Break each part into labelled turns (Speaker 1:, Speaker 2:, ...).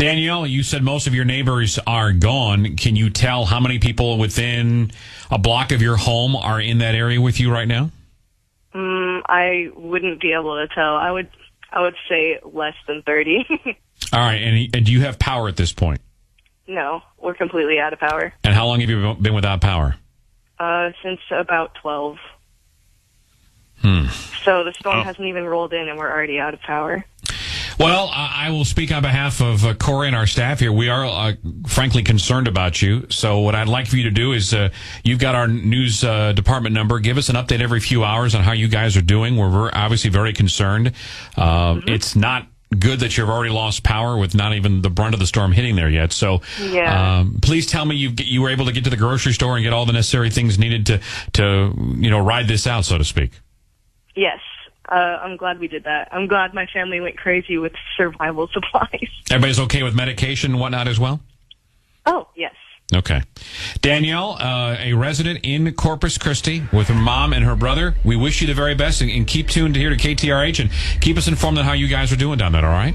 Speaker 1: Danielle, you said most of your neighbors are gone. Can you tell how many people within a block of your home are in that area with you right now?
Speaker 2: I wouldn't be able to tell. I would say less than 30.
Speaker 1: All right, and do you have power at this point?
Speaker 2: No, we're completely out of power.
Speaker 1: And how long have you been without power?
Speaker 2: Since about 12. So the storm hasn't even rolled in, and we're already out of power.
Speaker 1: Well, I will speak on behalf of Corey and our staff here. We are, frankly, concerned about you. So what I'd like for you to do is, you've got our news department number. Give us an update every few hours on how you guys are doing. We're obviously very concerned. It's not good that you've already lost power with not even the brunt of the storm hitting there yet. So please tell me you were able to get to the grocery store and get all the necessary things needed to ride this out, so to speak.
Speaker 2: Yes. I'm glad we did that. I'm glad my family went crazy with survival supplies.
Speaker 1: Everybody's okay with medication and whatnot as well?
Speaker 2: Oh, yes.
Speaker 1: Okay. Danielle, a resident in Corpus Christi with her mom and her brother, we wish you the very best and keep tuned here to KTRH and keep us informed on how you guys are doing down there, all right?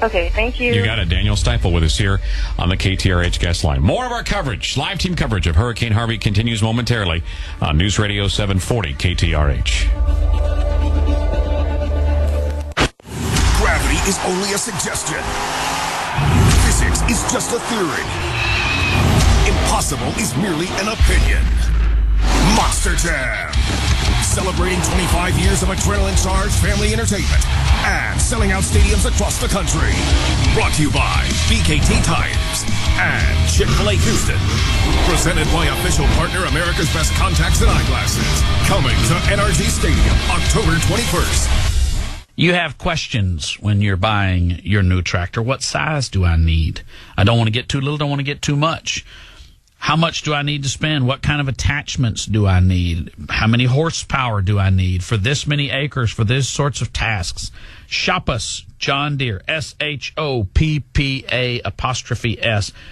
Speaker 2: Okay, thank you.
Speaker 1: You got it. Danielle Stiefel with us here on the KTRH guest line. More of our coverage, live team coverage of Hurricane Harvey continues momentarily on News Radio 740 KTRH.
Speaker 3: Gravity is only a suggestion. Physics is just a theory. Impossible is merely an opinion. Monster Jam. Celebrating 25 years of adrenaline-charged family entertainment and selling out stadiums across the country. Brought to you by BKT Tires and Chick-fil-A Houston. Presented by official partner America's Best Contacts and Eyeglasses. Coming to NRG Stadium October 21st.
Speaker 4: You have questions when you're buying your new tractor. What size do I need? I don't want to get too little, don't want to get too much. How much do I need to spend? What kind of attachments do I need? How many horsepower do I need for this many acres, for these sorts of tasks? Shop us, John Deere, SHOPPA''S.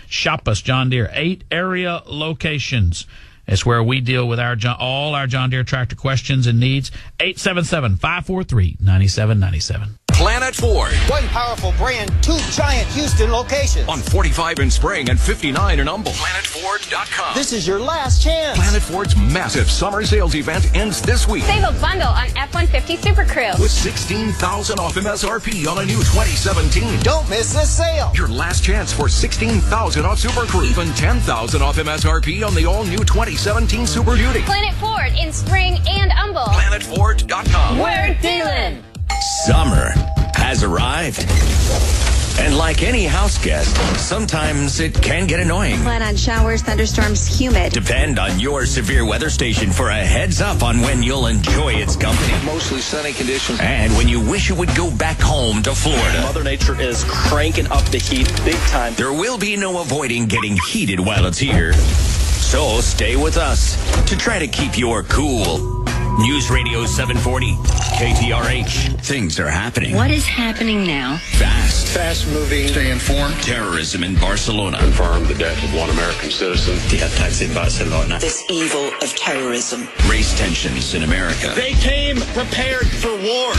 Speaker 4: Shop us, John Deere. 8 area locations. It's where we deal with all our John Deere tractor questions and needs. 877-543-9797.
Speaker 5: Planet Ford.
Speaker 6: One powerful brand, 2 giant Houston locations.
Speaker 5: On 45 in Spring and 59 in Humble. PlanetFord.com.
Speaker 6: This is your last chance.
Speaker 5: Planet Ford's massive summer sales event ends this week.
Speaker 7: Save a bundle on F-150 Super Crew.
Speaker 5: With $16,000 off MSRP on a new 2017.
Speaker 6: Don't miss this sale.
Speaker 5: Your last chance for $16,000 off Super Crew. Even $10,000 off MSRP on the all-new 2017 Super Duty.
Speaker 7: Planet Ford in Spring and Humble.
Speaker 5: PlanetFord.com.
Speaker 7: We're dealing.
Speaker 8: Summer has arrived. And like any house guest, sometimes it can get annoying.
Speaker 9: Plan on showers, thunderstorms, humid.
Speaker 8: Depend on your severe weather station for a heads up on when you'll enjoy its company.
Speaker 10: Mostly sunny conditions.
Speaker 8: And when you wish you would go back home to Florida.
Speaker 10: Mother Nature is cranking up the heat big time.
Speaker 8: There will be no avoiding getting heated while it's here. So stay with us to try to keep your cool. News Radio 740, KTRH. Things are happening.
Speaker 9: What is happening now?
Speaker 10: Fast moving.
Speaker 3: Stay informed.
Speaker 8: Terrorism in Barcelona.
Speaker 11: Confirmed the death of one American citizen.
Speaker 8: The attacks in Barcelona.
Speaker 12: This evil of terrorism.
Speaker 8: Race tensions in America.
Speaker 10: They came prepared for war.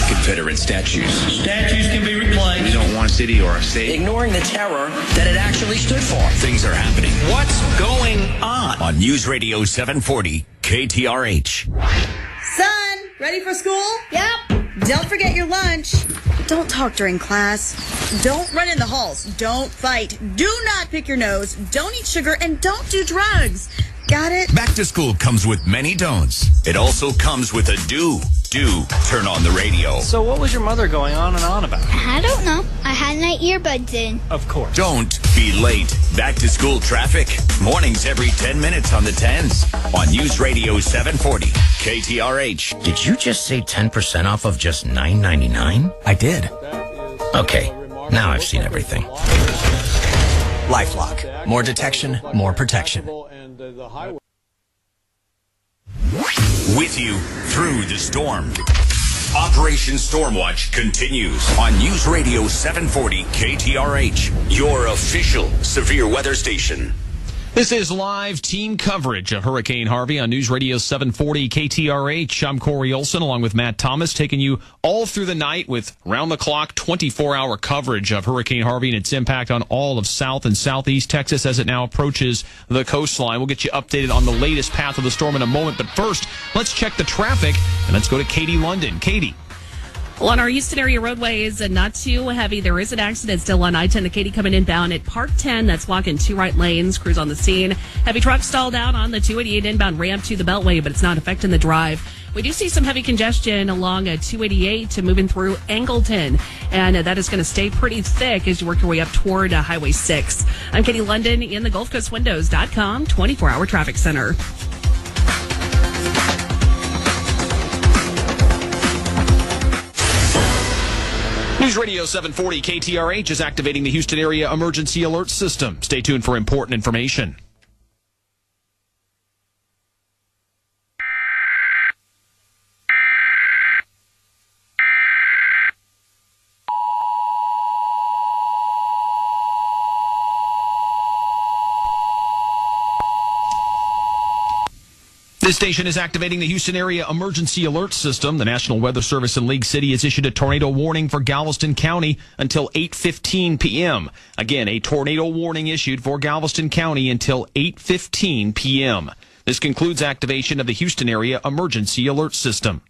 Speaker 8: Confederate statues.
Speaker 10: Statues can be replaced.
Speaker 8: We don't want a city or a state.
Speaker 12: Ignoring the terror that it actually stood for.
Speaker 8: Things are happening.
Speaker 10: What's going on?
Speaker 8: On News Radio 740, KTRH.
Speaker 13: Son, ready for school?
Speaker 7: Yep.
Speaker 13: Don't forget your lunch. Don't talk during class. Don't run in the halls. Don't fight. Do not pick your nose. Don't eat sugar and don't do drugs. Got it?
Speaker 8: Back to school comes with many don'ts. It also comes with a do. Do turn on the radio.
Speaker 10: So what was your mother going on and on about?
Speaker 7: I don't know. I had my earbuds in.
Speaker 10: Of course.
Speaker 8: Don't be late. Back to school traffic. Mornings every 10 minutes on the 10s. On News Radio 740, KTRH.
Speaker 14: Did you just say 10% off of just $9.99?
Speaker 8: I did.
Speaker 14: Okay, now I've seen everything.
Speaker 8: LifeLock. More detection, more protection. With you through the storm. Operation Stormwatch continues on News Radio 740 KTRH, your official severe weather station.
Speaker 15: This is live team coverage of Hurricane Harvey on News Radio 740 KTRH. I'm Corey Olson along with Matt Thomas, taking you all through the night with round-the-clock 24-hour coverage of Hurricane Harvey and its impact on all of South and Southeast Texas as it now approaches the coastline. We'll get you updated on the latest path of the storm in a moment, but first, let's check the traffic, and let's go to Katie London. Katie.
Speaker 16: Well, on our Houston area roadways, not too heavy. There is an accident still on I-10 to Katy coming inbound at Park 10. That's blocking 2 right lanes. Crews on the scene. Heavy truck stalled out on the 288 inbound ramp to the Beltway, but it's not affecting the drive. We do see some heavy congestion along 288 to moving through Angleton, and that is going to stay pretty thick as you work your way up toward Highway 6. I'm Katie London in the GulfCoastWindows.com 24-hour traffic center.
Speaker 15: News Radio 740 KTRH is activating the Houston Area Emergency Alert System. Stay tuned for important information. This station is activating the Houston Area Emergency Alert System. The National Weather Service in League City has issued a tornado warning for Galveston County until 8:15 p.m. Again, a tornado warning issued for Galveston County until 8:15 p.m. This concludes activation of the Houston Area Emergency Alert System.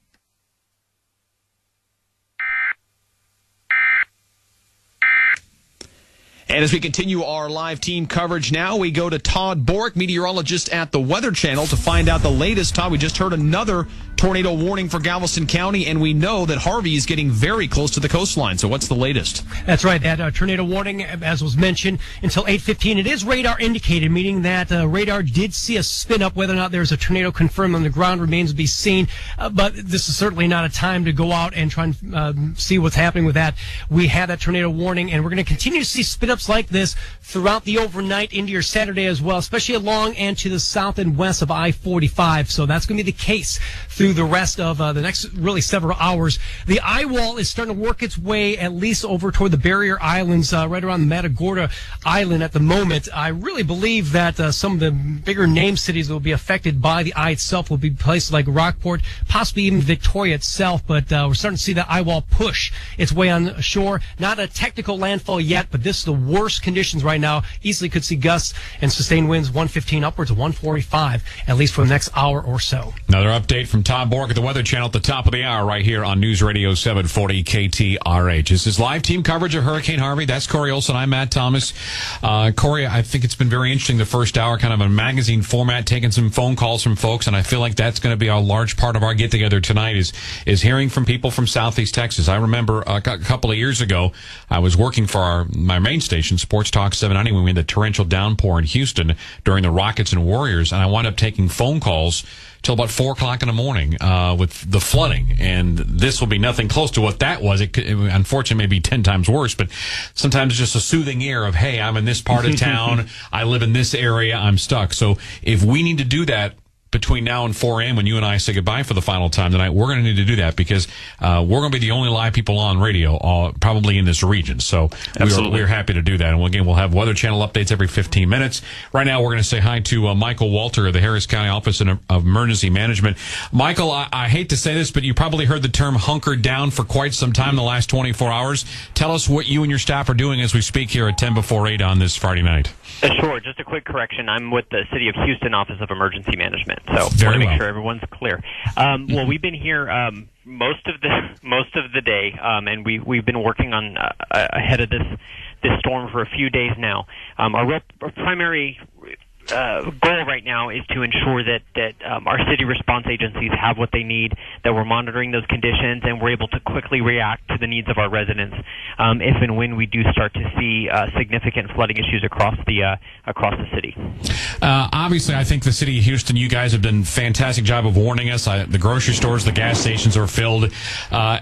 Speaker 15: And as we continue our live team coverage now, we go to Todd Bork, meteorologist at the Weather Channel, to find out the latest. Todd, we just heard another tornado warning for Galveston County, and we know that Harvey is getting very close to the coastline. So what's the latest?
Speaker 17: That's right. That tornado warning, as was mentioned, until 8:15. It is radar indicated, meaning that radar did see a spin up. Whether or not there's a tornado confirmed on the ground remains to be seen. But this is certainly not a time to go out and try and see what's happening with that. We had that tornado warning, and we're going to continue to see spin ups like this throughout the overnight into your Saturday as well, especially along and to the south and west of I-45. So that's going to be the case through the rest of the next really several hours. The eye wall is starting to work its way at least over toward the barrier islands, right around Matagorda Island at the moment. I really believe that some of the bigger name cities that will be affected by the eye itself will be places like Rockport, possibly even Victoria itself, but we're starting to see the eye wall push its way on shore. Not a technical landfall yet, but this is the worst conditions right now. Easily could see gusts and sustained winds 115 upwards of 145, at least for the next hour or so.
Speaker 1: Another update from Tom Bork at the Weather Channel at the top of the hour right here on News Radio 740 KTRH. This is live team coverage of Hurricane Harvey. That's Corey Olson. I'm Matt Thomas. Corey, I think it's been very interesting the first hour, kind of a magazine format, taking some phone calls from folks, and I feel like that's going to be a large part of our get-together tonight is hearing from people from Southeast Texas. I remember a couple of years ago, I was working for my main station, Sports Talk 790, when we had the torrential downpour in Houston during the Rockets and Warriors, and I wound up taking phone calls till about 4 o'clock in the morning with the flooding, and this will be nothing close to what that was. It unfortunately may be 10 times worse, but sometimes it's just a soothing ear of, hey, I'm in this part of town, I live in this area, I'm stuck. So if we need to do that between now and 4 a.m. when you and I say goodbye for the final time tonight, we're going to need to do that because we're going to be the only live people on radio probably in this region. So we're happy to do that. And again, we'll have Weather Channel updates every 15 minutes. Right now, we're going to say hi to Michael Walter of the Harris County Office of Emergency Management. Michael, I hate to say this, but you probably heard the term hunkered down for quite some time in the last 24 hours. Tell us what you and your staff are doing as we speak here at 10 before 8 on this Friday night.
Speaker 18: Sure. Just a quick correction. I'm with the City of Houston Office of Emergency Management. So I want to make sure everyone's clear. Well, we've been here most of the day, and we've been working on ahead of this storm for a few days now. Our primary goal right now is to ensure that our city response agencies have what they need, that we're monitoring those conditions, and we're able to quickly react to the needs of our residents if and when we do start to see significant flooding issues across the city.
Speaker 1: Obviously, I think the city of Houston, you guys have done a fantastic job of warning us. The grocery stores, the gas stations are filled. Right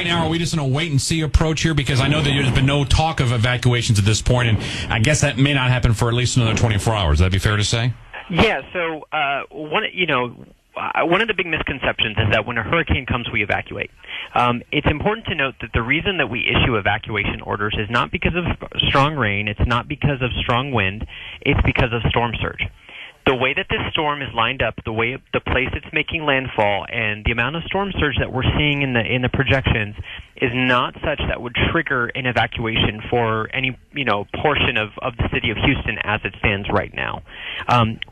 Speaker 1: now, are we just in a wait-and-see approach here? Because I know that there's been no talk of evacuations at this point, and I guess that may not happen for at least another 24 hours. Would that be fair to say?
Speaker 18: Yeah. So, one of the big misconceptions is that when a hurricane comes, we evacuate. It's important to note that the reason that we issue evacuation orders is not because of strong rain, it's not because of strong wind, it's because of storm surge. The way that this storm is lined up, the place it's making landfall, and the amount of storm surge that we're seeing in the projections is not such that would trigger an evacuation for any portion of the city of Houston as it stands right now.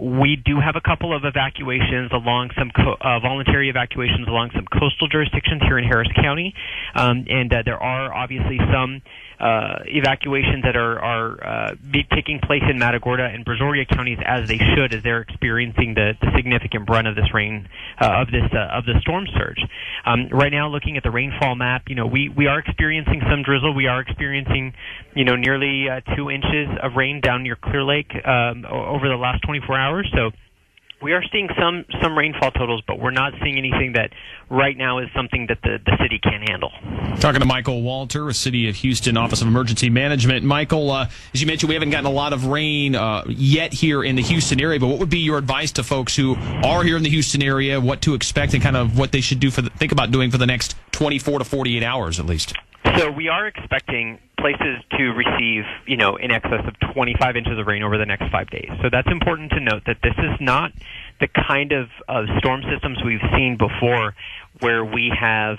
Speaker 18: We do have a couple of evacuations along some voluntary evacuations along some coastal jurisdictions here in Harris County, and there are obviously some evacuations that are taking place in Matagorda and Brazoria counties as they should, as they're experiencing the significant brunt of this rain of the storm surge. Right now, looking at the rainfall map, we are experiencing some drizzle. We are experiencing nearly 2 inches of rain down near Clear Lake over the last 24 hours. So we are seeing some rainfall totals, but we're not seeing anything that right now is something that the city can handle.
Speaker 15: Talking to Michael Walter, with City of Houston Office of Emergency Management. Michael, as you mentioned, we haven't gotten a lot of rain yet here in the Houston area, but what would be your advice to folks who are here in the Houston area, what to expect and kind of what they should do think about doing for the next 24 to 48 hours at least?
Speaker 18: So we are expecting places to receive, in excess of 25 inches of rain over the next 5 days. So that's important to note that this is not the kind of storm systems we've seen before where we have,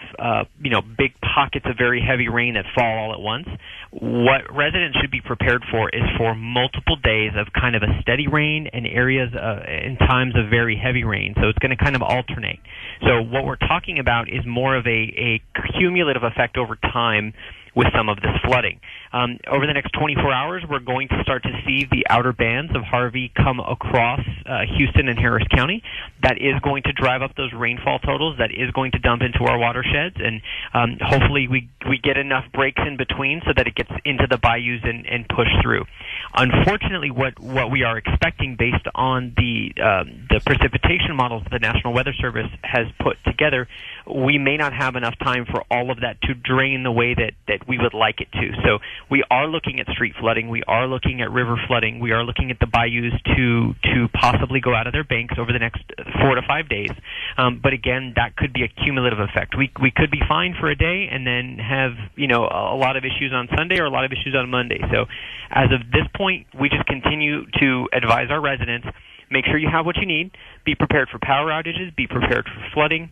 Speaker 18: big pockets of very heavy rain that fall all at once. What residents should be prepared for is for multiple days of kind of a steady rain and areas in times of very heavy rain. So it's going to kind of alternate. So what we're talking about is more of a cumulative effect over time with some of this flooding. Over the next 24 hours, we're going to start to see the outer bands of Harvey come across Houston and Harris County. That is going to drive up those rainfall totals. That is going to dump into our watersheds, and hopefully we get enough breaks in between so that it gets into the bayous and push through. Unfortunately, what we are expecting based on the precipitation models the National Weather Service has put together, we may not have enough time for all of that to drain the way that we would like it to. So we are looking at street flooding. We are looking at river flooding. We are looking at the bayous to possibly go out of their banks over the next 4 to 5 days. But again, that could be a cumulative effect. We could be fine for a day and then have a lot of issues on Sunday or a lot of issues on Monday. So as of this point, we just continue to advise our residents, make sure you have what you need, be prepared for power outages, be prepared for flooding.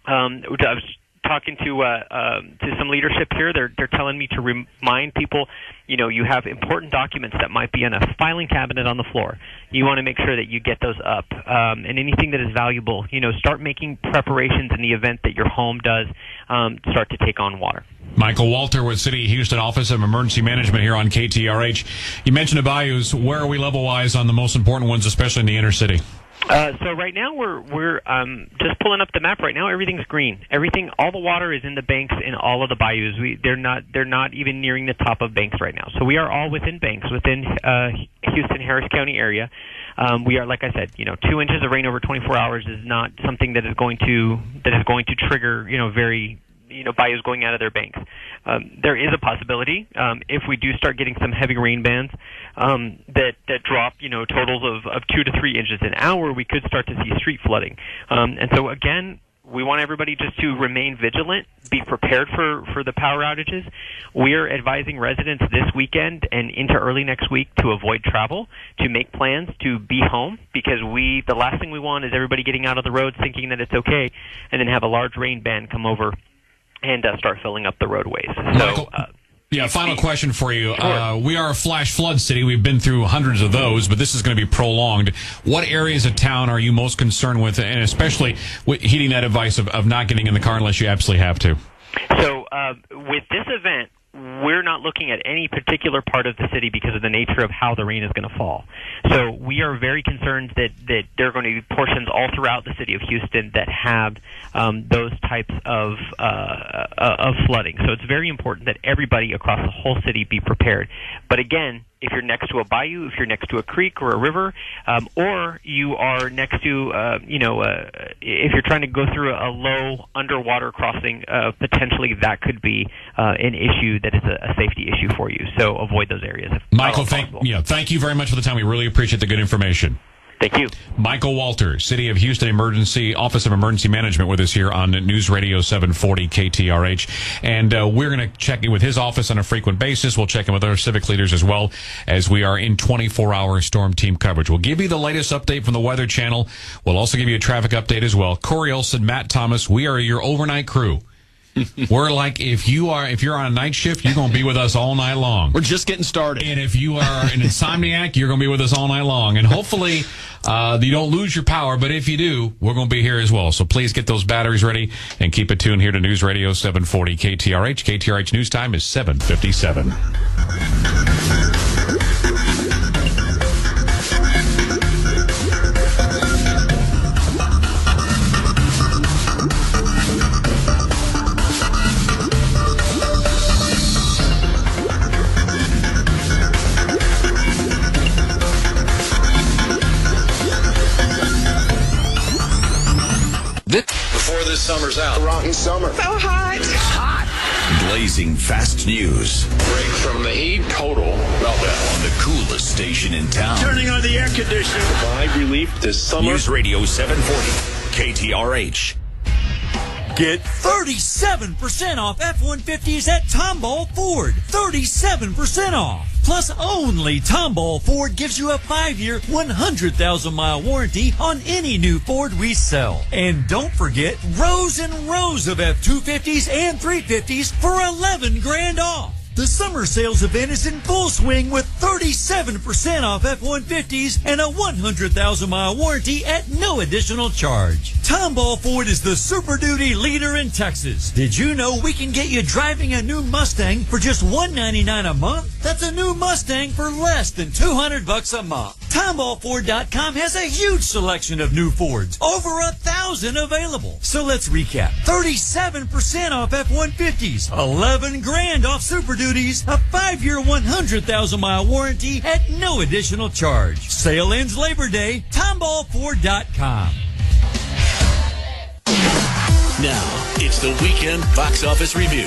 Speaker 18: I was talking to some leadership here. They're telling me to remind people, you have important documents that might be in a filing cabinet on the floor. You want to make sure that you get those up. And anything that is valuable, start making preparations in the event that your home does start to take on water.
Speaker 1: Michael Walter with City of Houston Office of Emergency Management here on KTRH. You mentioned the bayous. Where are we level-wise on the most important ones, especially in the inner city?
Speaker 18: So right now we're just pulling up the map. Right now everything's green. All the water is in the banks in all of the bayous. They're not even nearing the top of banks right now. So we are all within banks within Houston Harris County area. We are, like I said, 2 inches of rain over 24 hours is not something that is going to trigger very bayous going out of their banks. There is a possibility if we do start getting some heavy rain bands that drop totals of 2 to 3 inches an hour, we could start to see street flooding. And so again, we want everybody just to remain vigilant, be prepared for the power outages. We are advising residents this weekend and into early next week to avoid travel, to make plans to be home, because the last thing we want is everybody getting out of the road thinking that it's okay and then have a large rain band come over and start filling up the roadways.
Speaker 1: Michael, final question for you. Sure. We are a flash flood city. We've been through hundreds of those, but this is going to be prolonged. What areas of town are you most concerned with, and especially heeding that advice of not getting in the car unless you absolutely have to? So with this event, we're not looking at any particular part of the city because of the nature of how the rain is going to fall. So we are very concerned that there are going to be portions all throughout the city of Houston that have those types of flooding. So it's very important that everybody across the whole city be prepared. But again, if you're next to a bayou, if you're next to a creek or a river, or you are next to, if you're trying to go through a low underwater crossing, potentially that could be an issue that is a safety issue for you. So avoid those areas. Michael, thank you very much for the time. We really appreciate the good information.
Speaker 18: Thank you.
Speaker 1: Michael Walter, City of Houston Emergency Office of Emergency Management, with us here on News Radio 740 KTRH. And we're going to check in with his office on a frequent basis. We'll check in with other civic leaders as well, as we are in 24-hour storm team coverage. We'll give you the latest update from the Weather Channel. We'll also give you a traffic update as well. Corey Olson, Matt Thomas, we are your overnight crew. We're like, if you're on a night shift, you're going to be with us all night long.
Speaker 15: We're just getting started.
Speaker 1: And if you are an insomniac, you're going to be with us all night long. And hopefully you don't lose your power, but if you do, we're going to be here as well. So please get those batteries ready and keep it tuned here to News Radio 740 KTRH. KTRH News Time is 7:57.
Speaker 11: Before this summer's out.
Speaker 3: Rotten summer.
Speaker 9: So hot.
Speaker 8: Hot. Blazing fast news.
Speaker 11: Break from the heat. Total meltdown.
Speaker 8: On the coolest station in town.
Speaker 10: Turning on the air conditioner.
Speaker 11: Provide relief this summer.
Speaker 8: News Radio 740 KTRH.
Speaker 19: Get 37% off F-150s at Tomball Ford. 37% off. Plus, only Tomball Ford gives you a 5-year, 100,000-mile warranty on any new Ford we sell. And don't forget, rows and rows of F-250s and 350s for $11,000 off. The summer sales event is in full swing with 37% off F-150s and a 100,000-mile warranty at no additional charge. Tomball Ford is the Super Duty leader in Texas. Did you know we can get you driving a new Mustang for just $199 a month? That's a new Mustang for less than $200 a month. TomballFord.com has a huge selection of new Fords, over 1,000 available. So let's recap. 37% off F-150s, $11,000 off Super Duties, a 5-year, 100,000-mile warranty at no additional charge. Sale ends Labor Day. TomballFord.com.
Speaker 20: Now, it's the weekend box office review.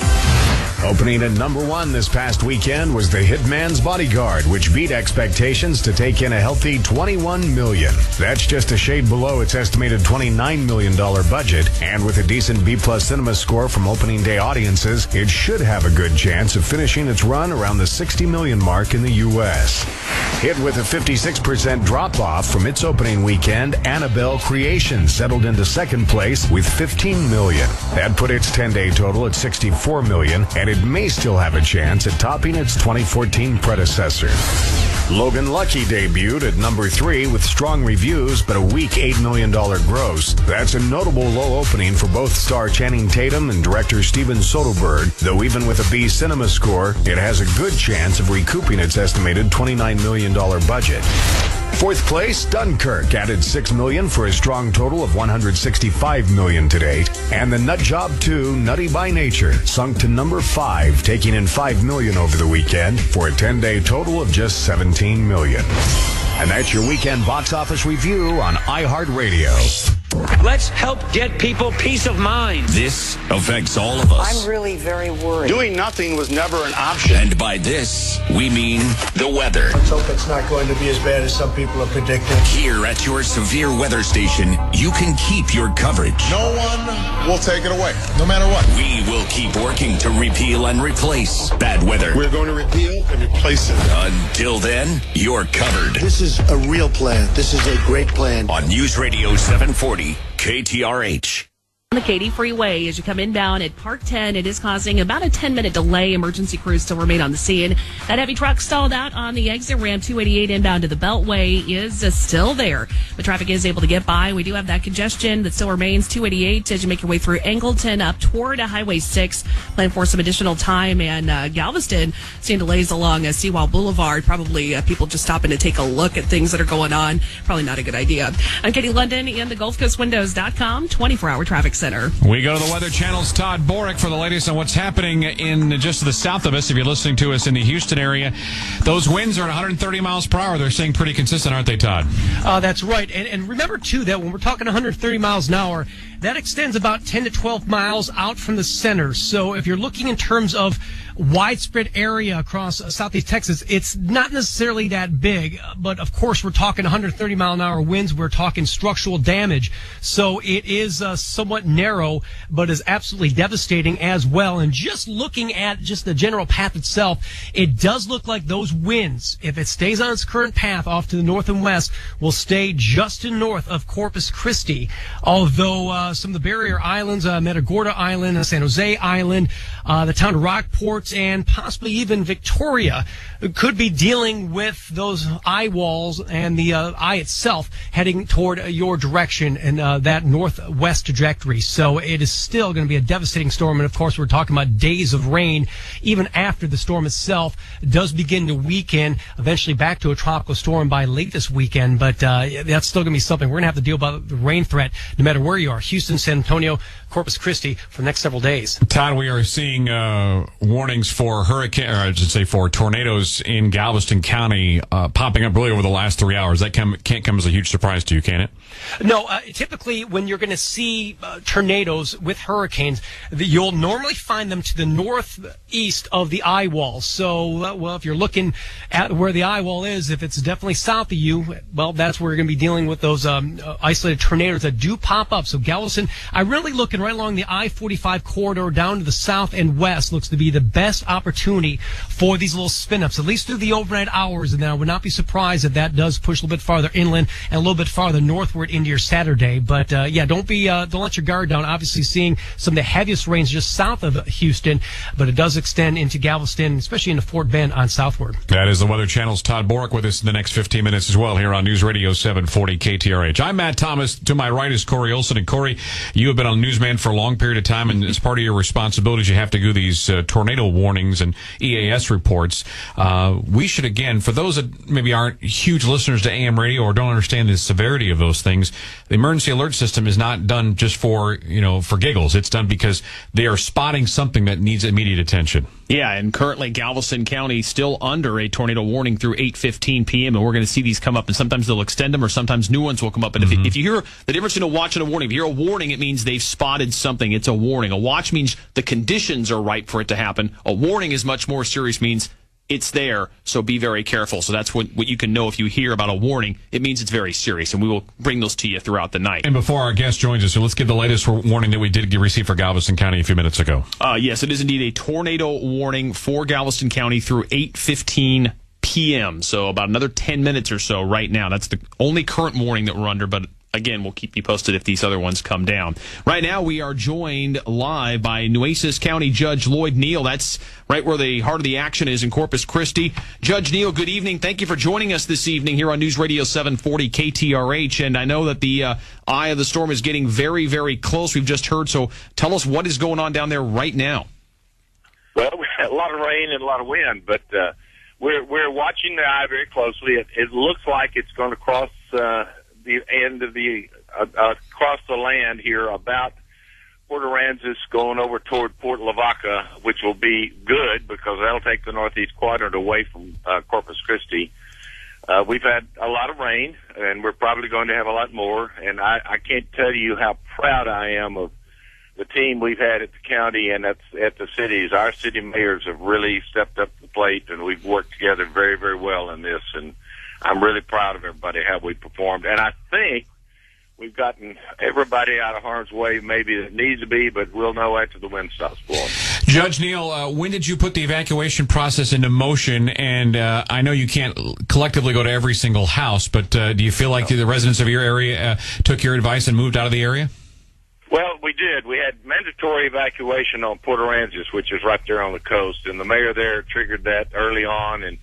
Speaker 21: Opening at number 1 this past weekend was The Hitman's Bodyguard, which beat expectations to take in a healthy $21 million. That's just a shade below its estimated $29 million budget, and with a decent B-plus cinema score from opening day audiences, it should have a good chance of finishing its run around the $60 million mark in the U.S. Hit with a 56% drop-off from its opening weekend, Annabelle Creation settled into second place with $15 million. That put its 10-day total at $64 million, and it may still have a chance at topping its 2014 predecessor. Logan Lucky debuted at number 3 with strong reviews but a weak $8 million gross. That's a notable low opening for both star Channing Tatum and director Steven Soderbergh, though even with a B cinema score, it has a good chance of recouping its estimated $29 million budget. Fourth place, Dunkirk added $6 million for a strong total of $165 million to date. And The Nut Job 2, Nutty by Nature, sunk to number 5, taking in $5 million over the weekend for a 10-day total of just $17 million. And that's your weekend box office review on iHeartRadio.
Speaker 10: Let's help get people peace of mind.
Speaker 8: This affects all of us.
Speaker 12: I'm really very worried.
Speaker 11: Doing nothing was never an option.
Speaker 8: And by this, we mean the weather.
Speaker 6: Let's hope it's not going to be as bad as some people are predicting.
Speaker 8: Here at your severe weather station, you can keep your coverage.
Speaker 3: No one will take it away, no matter what.
Speaker 8: We will keep working to repeal and replace bad weather.
Speaker 3: We're going to repeal and replace it.
Speaker 8: Until then, you're covered.
Speaker 6: This is a real plan. This is a great plan.
Speaker 8: On News Radio 740 KTRH.
Speaker 16: On the Katy Freeway, as you come inbound at Park 10, it is causing about a 10-minute delay. Emergency crews still remain on the scene. That heavy truck stalled out on the exit ramp 288 inbound to the Beltway is still there. But traffic is able to get by. We do have that congestion that still remains 288 as you make your way through Angleton up toward Highway 6. Plan for some additional time. And Galveston, seeing delays along Seawall Boulevard. Probably people just stopping to take a look at things that are going on. Probably not a good idea. I'm Katie London in the GulfCoastWindows.com 24-hour traffic center.
Speaker 1: We go to the Weather Channel's Todd Borick for the latest on what's happening in just to the south of us. If you're listening to us in the Houston area, those winds are at 130 miles per hour. They're staying pretty consistent, aren't they, Todd?
Speaker 17: That's right. And remember, too, that when we're talking 130 miles an hour, that extends about 10 to 12 miles out from the center. So if you're looking in terms of widespread area across southeast Texas, it's not necessarily that big. But, of course, we're talking 130-mile-an-hour winds. We're talking structural damage. So it is somewhat narrow, but is absolutely devastating as well. And just looking at just the general path itself, it does look like those winds, if it stays on its current path off to the north and west, will stay just to north of Corpus Christi. Although some of the barrier islands, Matagorda Island and San Jose Island, the town of Rockport, and possibly even Victoria could be dealing with those eye walls and the eye itself heading toward your direction and that northwest trajectory. So it is still going to be a devastating storm. And, of course, we're talking about days of rain even after the storm itself does begin to weaken, eventually back to a tropical storm by late this weekend. But that's still going to be something. We're going to have to deal with the rain threat no matter where you are, Houston, San Antonio, Corpus Christi, for the next several days.
Speaker 1: Todd, we are seeing warnings for for tornadoes in Galveston County popping up really over the last 3 hours. That can't come as a huge surprise to you, can it?
Speaker 17: No, typically when you're going to see tornadoes with hurricanes, you'll normally find them to the northeast of the eye wall. So, well, if you're looking at where the eye wall is, if it's definitely south of you, well, that's where you're going to be dealing with those isolated tornadoes that do pop up. So Galveston, I'm really looking right along the I-45 corridor down to the south and west, looks to be the best opportunity for these little spin-ups, at least through the overnight hours. And then I would not be surprised if that does push a little bit farther inland and a little bit farther northward into your Saturday. But don't let your guard down. Obviously seeing some of the heaviest rains just south of Houston, but it does extend into Galveston, especially into Fort Bend on southward.
Speaker 1: That is the Weather Channel's Todd Borick with us in the next 15 minutes as well here on News Radio 740 KTRH. I'm Matt Thomas. To my right is Corey Olson. And Corey, you have been on Newsman for a long period of time, and as part of your responsibilities, you have to do these tornado warnings and EAS reports. We should, again, for those that maybe aren't huge listeners to AM radio or don't understand the severity of those things, the emergency alert system is not done just for giggles. It's done because they are spotting something that needs immediate attention.
Speaker 15: Yeah, and currently Galveston County still under a tornado warning through 8:15 p.m., and we're going to see these come up, and sometimes they'll extend them, or sometimes new ones will come up. And if you hear the difference in a watch and a warning, if you hear a warning, it means they've spotted something. It's a warning. A watch means the conditions are right for it to happen. A warning is much more serious, means it's there, so be very careful. So that's what you can know if you hear about a warning. It means it's very serious, and we will bring those to you throughout the night.
Speaker 1: And before our guest joins us, so let's give the latest warning that we did receive for Galveston County a few minutes ago.
Speaker 15: Yes, it is indeed a tornado warning for Galveston County through 8:15 p.m., so about another 10 minutes or so right now. That's the only current warning that we're under, but again, we'll keep you posted if these other ones come down. Right now, we are joined live by Nueces County Judge Lloyd Neal. That's right where the heart of the action is in Corpus Christi. Judge Neal, good evening. Thank you for joining us this evening here on News Radio 740 KTRH. And I know that the eye of the storm is getting very, very close. We've just heard. So tell us what is going on down there right now.
Speaker 11: Well, we had a lot of rain and a lot of wind, but we're watching the eye very closely. It looks like it's going to cross the end of across the land here about Port Aransas, going over toward Port Lavaca, which will be good because that'll take the northeast quadrant away from Corpus Christi. We've had a lot of rain, and we're probably going to have a lot more. And I can't tell you how proud I am of the team we've had at the county and at the cities. Our city mayors have really stepped up to the plate, and we've worked together very, very well in this. And I'm really proud of everybody, how we performed. And I think we've gotten everybody out of harm's way, maybe that needs to be, but we'll know after the wind stops blowing.
Speaker 1: Judge Neal, when did you put the evacuation process into motion? And I know you can't collectively go to every single house, but do you feel like the residents of your area took your advice and moved out of the area?
Speaker 11: Well, we did. We had mandatory evacuation on Port Aransas, which is right there on the coast, and the mayor there triggered that early on, and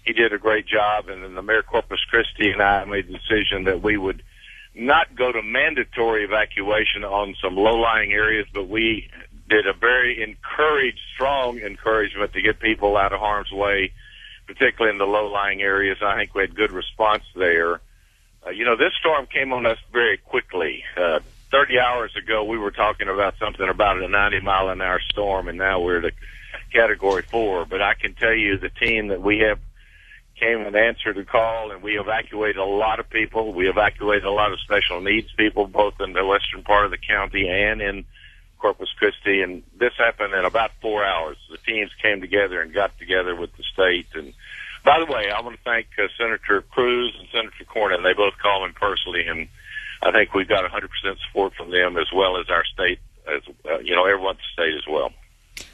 Speaker 11: he did a great job. And then the mayor of Corpus Christi and I made the decision that we would not go to mandatory evacuation on some low-lying areas, but we did a very strong encouragement to get people out of harm's way, particularly in the low-lying areas. I think we had good response there. This storm came on us very quickly. 30 hours ago, we were talking about something about a 90-mile-an-hour storm, and now we're at a Category 4. But I can tell you the team that we have came and answered the call, and we evacuated a lot of people. We evacuated a lot of special needs people, both in the western part of the county and in Corpus Christi, and this happened in about 4 hours. The teams came together and got together with the state. And by the way, I want to thank Senator Cruz and Senator Cornyn. They both called me personally, and I think we've got 100% support from them, as well as our state, as everyone's state as well.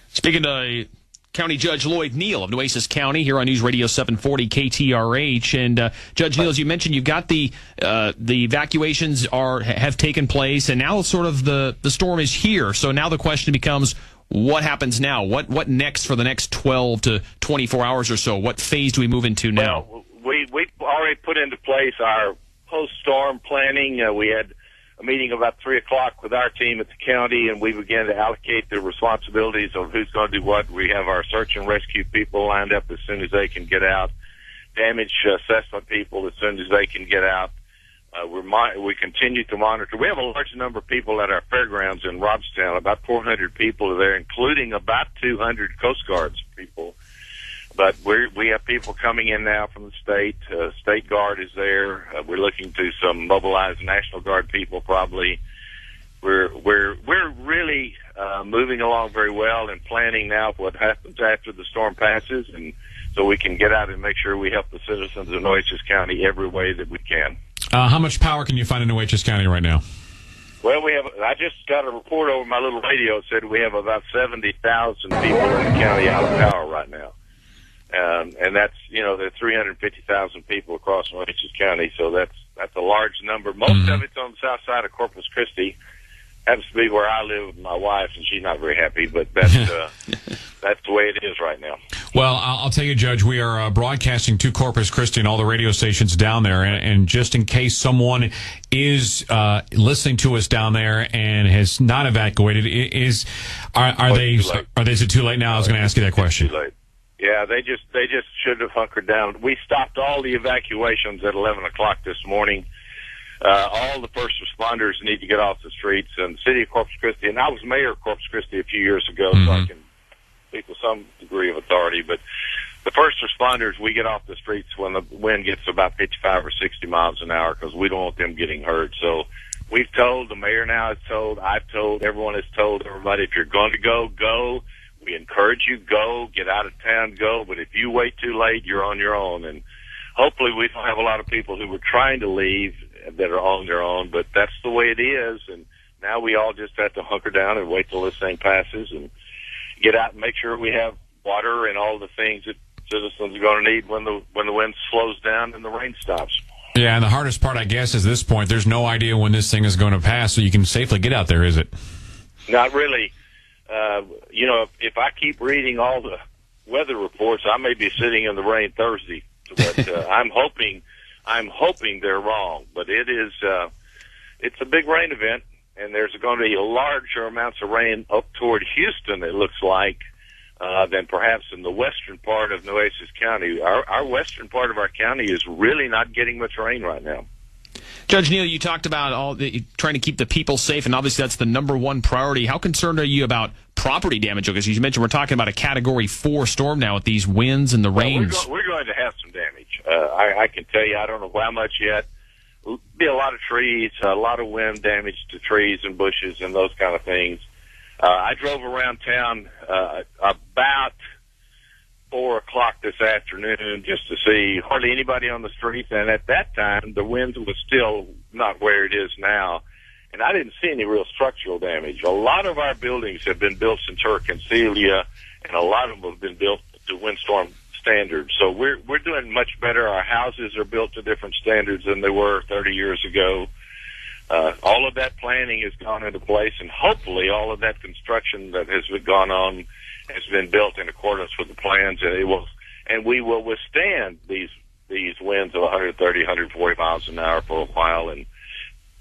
Speaker 11: Speaking to
Speaker 15: County Judge Lloyd Neal of Nueces County here on News Radio 740 KTRH. And Judge Neal, as you mentioned, you've got the evacuations have taken place, and now sort of the storm is here. So now the question becomes, what happens now? What next for the next 12 to 24 hours or so? What phase do we move into now?
Speaker 11: Well, we've already put into place our post-storm planning. We had a meeting about 3 o'clock with our team at the county, and we began to allocate the responsibilities of who's going to do what. We have our search and rescue people lined up as soon as they can get out, damage assessment people as soon as they can get out. We continue to monitor. We have a large number of people at our fairgrounds in Robstown. About 400 people are there, including about 200 Coast Guards people. But we have people coming in now from the state. State Guard is there. We're looking to some mobilized National Guard people probably. We're really moving along very well and planning now what happens after the storm passes, and so we can get out and make sure we help the citizens of Nueces County every way that we can.
Speaker 1: How much power can you find in Nueces County right now?
Speaker 11: Well, I just got a report over my little radio that said we have about 70,000 people in the county out of power right now. And that's, there are 350,000 people across Nueces County, so that's a large number. Most of it's on the south side of Corpus Christi. Happens to be where I live with my wife, and she's not very happy, but that's that's the way it is right now.
Speaker 1: Well, I'll tell you, Judge, we are broadcasting to Corpus Christi and all the radio stations down there, and just in case someone is listening to us down there and has not evacuated, is it too late now? I was going to ask you that question.
Speaker 11: Too late. Yeah, they just should have hunkered down. We stopped all the evacuations at 11 o'clock this morning. All the first responders need to get off the streets, and the city of Corpus Christi, and I was mayor of Corpus Christi a few years ago, so I can speak with some degree of authority, but the first responders, we get off the streets when the wind gets about 55 or 60 miles an hour because we don't want them getting hurt. So we've told, the mayor now has told, I've told, everyone has told everybody, if you're going to go, go. We encourage you, go, get out of town, go, but if you wait too late, you're on your own. And hopefully we don't have a lot of people who were trying to leave that are on their own, but that's the way it is. And now we all just have to hunker down and wait till this thing passes and get out and make sure we have water and all the things that citizens are going to need when the wind slows down and the rain stops.
Speaker 1: Yeah, and the hardest part, I guess, is this point. There's no idea when this thing is going to pass, so you can safely get out there, is it?
Speaker 11: Not really. If I keep reading all the weather reports, I may be sitting in the rain Thursday. But I'm hoping they're wrong. But it's a big rain event, and there's going to be larger amounts of rain up toward Houston, it looks like, than perhaps in the western part of Nueces County. Our western part of our county is really not getting much rain right now.
Speaker 15: Judge Neal, you talked about trying to keep the people safe, and obviously that's the number one priority. How concerned are you about property damage? Because you mentioned we're talking about a Category 4 storm now with these winds and the rains.
Speaker 11: We're going to have some damage. I can tell you, I don't know how much yet. There'll be a lot of trees, a lot of wind damage to trees and bushes and those kind of things. I drove around town about 4 o'clock this afternoon just to see hardly anybody on the streets, and at that time the wind was still not where it is now, and I didn't see any real structural damage. A lot of our buildings have been built Centura Concealia, and a lot of them have been built to windstorm standards, so we're doing much better. Our houses are built to different standards than they were 30 years ago. All of that planning has gone into place, and hopefully all of that construction that has gone on has been built in accordance with the plans, and we will withstand these winds of 130, 140 miles an hour for a while and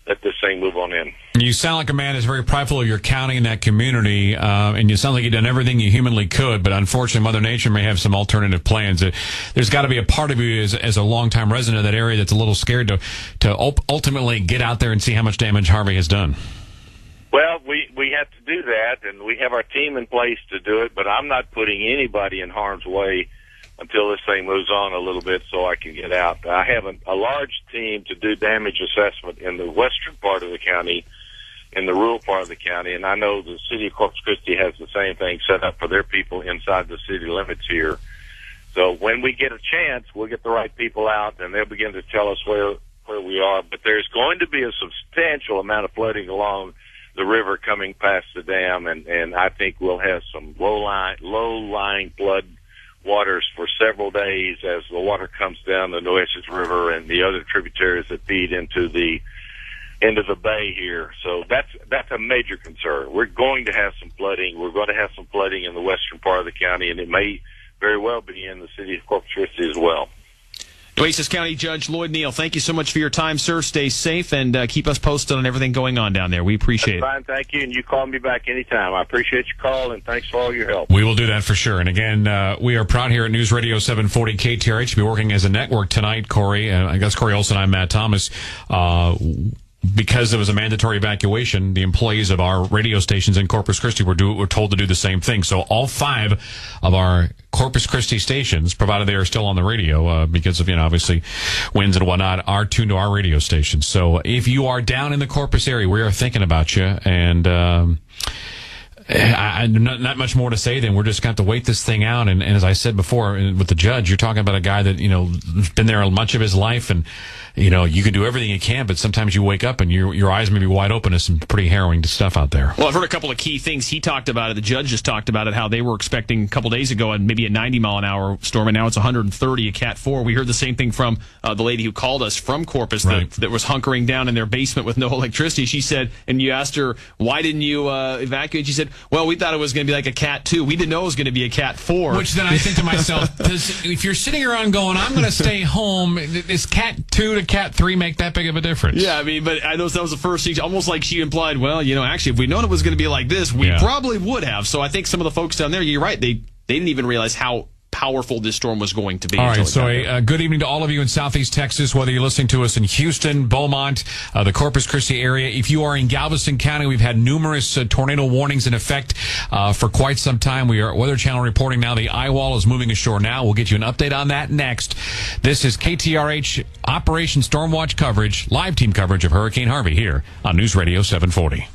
Speaker 11: let this thing move on in.
Speaker 1: You sound like a man who's very prideful of your county and that community, and you sound like you've done everything you humanly could, but unfortunately Mother Nature may have some alternative plans. There's got to be a part of you as a longtime resident of that area that's a little scared to ultimately get out there and see how much damage Harvey has done.
Speaker 11: Well, we have to do that, and we have our team in place to do it, but I'm not putting anybody in harm's way until this thing moves on a little bit so I can get out. I have a large team to do damage assessment in the western part of the county, in the rural part of the county, and I know the city of Corpus Christi has the same thing set up for their people inside the city limits here. So when we get a chance, we'll get the right people out, and they'll begin to tell us where we are. But there's going to be a substantial amount of flooding along the river coming past the dam, and I think we'll have some low-lying flood waters for several days as the water comes down the Nueces River and the other tributaries that feed into the bay here. So that's a major concern. We're going to have some flooding. We're going to have some flooding in the western part of the county, and it may very well be in the city of Corpus Christi as well.
Speaker 15: Nueces County Judge Lloyd Neal, thank you so much for your time, sir. Stay safe and keep us posted on everything going on down there. We appreciate
Speaker 11: That's fine, thank you, and you call me back anytime. I appreciate your call, and thanks for all your help.
Speaker 1: We will do that for sure. And again, we are proud here at News Radio 740 KTRH to be working as a network tonight, Corey. I guess Corey Olson, I'm Matt Thomas. Because there was a mandatory evacuation, the employees of our radio stations in Corpus Christi were told to do the same thing. So all 5 of our Corpus Christi stations, provided they are still on the radio, because of, obviously winds and whatnot, are tuned to our radio stations. So if you are down in the Corpus area, we are thinking about you. And not much more to say then. We're just going to have to wait this thing out. And as I said before with the judge, you're talking about a guy that, has been there much of his life, and you can do everything you can, but sometimes you wake up and your eyes may be wide open to some pretty harrowing stuff out there.
Speaker 15: Well, I've heard a couple of key things. He talked about it. The judge just talked about it, how they were expecting a couple days ago and maybe a 90-mile-an-hour storm, and now it's 130, a Cat 4. We heard the same thing from the lady who called us from Corpus that was hunkering down in their basement with no electricity. She said, and you asked her, why didn't you evacuate? She said, well, we thought it was going to be like a Cat 2. We didn't know it was going to be a Cat 4.
Speaker 1: Which then I think to myself, if you're sitting around going, I'm going to stay home, is Cat 2 to Cat 3 make that big of a difference?
Speaker 15: Yeah, I mean, but I know that was the first thing, almost like she implied, well, actually, if we'd known it was going to be like this, we probably would have. So I think some of the folks down there, you're right, they didn't even realize how powerful this storm was going to be.
Speaker 1: All right, so a good evening to all of you in Southeast Texas, whether you're listening to us in Houston, Beaumont, the Corpus Christi area. If you are in Galveston County, we've had numerous tornado warnings in effect for quite some time. We are at Weather Channel reporting now the eye wall is moving ashore now. We'll get you an update on that next. This is KTRH Operation Stormwatch coverage, live team coverage of Hurricane Harvey here on News Radio 740.